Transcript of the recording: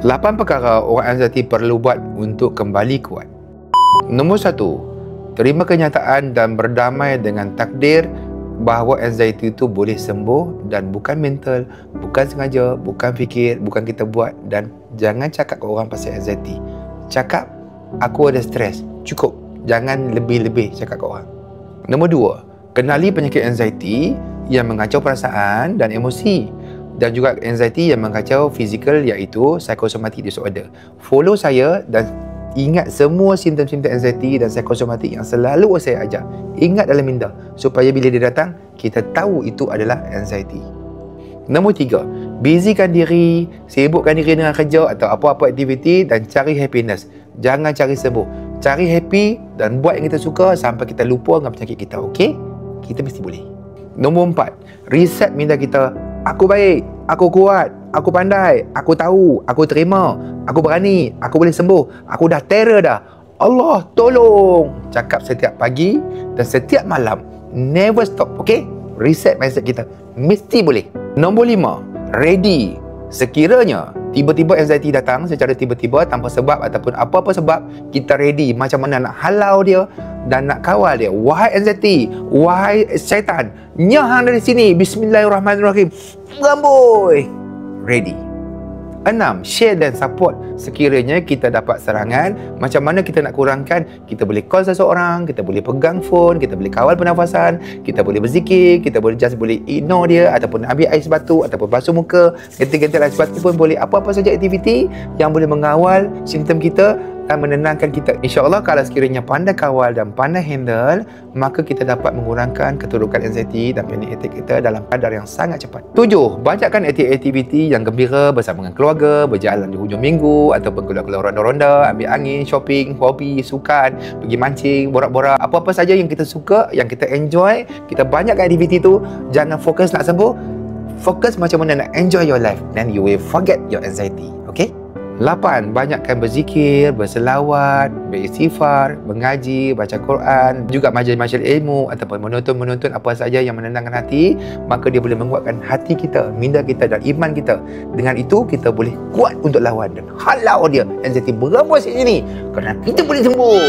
8 perkara orang anxiety perlu buat untuk kembali kuat. Nombor 1, terima kenyataan dan berdamai dengan takdir bahawa anxiety itu boleh sembuh dan bukan mental, bukan sengaja, bukan fikir, bukan kita buat. Dan jangan cakap ke orang pasal anxiety. Cakap, aku ada stres. Cukup. Jangan lebih-lebih cakap ke orang. Nombor 2, kenali penyakit anxiety yang mengacau perasaan dan emosi, dan juga anxiety yang mengacau fizikal, iaitu psychosomatic disorder. Follow saya dan ingat semua simptom-simptom anxiety dan psychosomatic yang selalu saya ajar. Ingat dalam minda supaya bila dia datang, kita tahu itu adalah anxiety. Nombor 3, busykan diri, sibukkan diri dengan kerja atau apa-apa aktiviti dan cari happiness. Jangan cari sembuh. Cari happy dan buat yang kita suka sampai kita lupa dengan penyakit kita, okey? Kita mesti boleh. Nombor 4, reset minda kita. Aku baik, aku kuat, aku pandai, aku tahu, aku terima, aku berani, aku boleh sembuh, aku dah terror dah. Allah tolong. Cakap setiap pagi dan setiap malam. Never stop, okey? Reset mindset kita. Mesti boleh. Nombor 5, ready. Sekiranya tiba-tiba anxiety datang secara tiba-tiba tanpa sebab ataupun apa-apa sebab, kita ready macam mana nak halau dia dan nak kawal dia. Wahai anxiety, wahai syaitan, nyahang dari sini. Bismillahirrahmanirrahim. Gamboi. Ready. 6, share dan support. Sekiranya kita dapat serangan, macam mana kita nak kurangkan? Kita boleh call seseorang, kita boleh pegang phone, kita boleh kawal pernafasan, kita boleh berzikir, kita boleh ignore dia, ataupun ambil air sebatu, ataupun basuh muka, ganti-ganti air sebatu pun boleh. Apa-apa saja aktiviti yang boleh mengawal simptom kita dan menenangkan kita. InsyaAllah kalau sekiranya pandai kawal dan pandai handle, maka kita dapat mengurangkan keturukan anxiety dan panic attack kita dalam kadar yang sangat cepat. 7, banyakkan aktiviti yang gembira bersama dengan keluarga, berjalan di hujung minggu ataupun keluar-keluar ronda-ronda, ambil angin, shopping, hobi, sukan, pergi mancing, borak-borak, apa-apa saja yang kita suka, yang kita enjoy. Kita banyakkan aktiviti tu. Jangan fokus nak sembuh, fokus macam mana nak enjoy your life, then you will forget your anxiety. Okay? 8, banyakkan berzikir, berselawat, beristighfar, mengaji, baca Quran, juga majlis-majlis ilmu ataupun menonton apa saja yang menenangkan hati. Maka dia boleh menguatkan hati kita, minda kita dan iman kita. Dengan itu kita boleh kuat untuk lawan dan halau dia anxiety berambus sini, kerana kita boleh sembuh.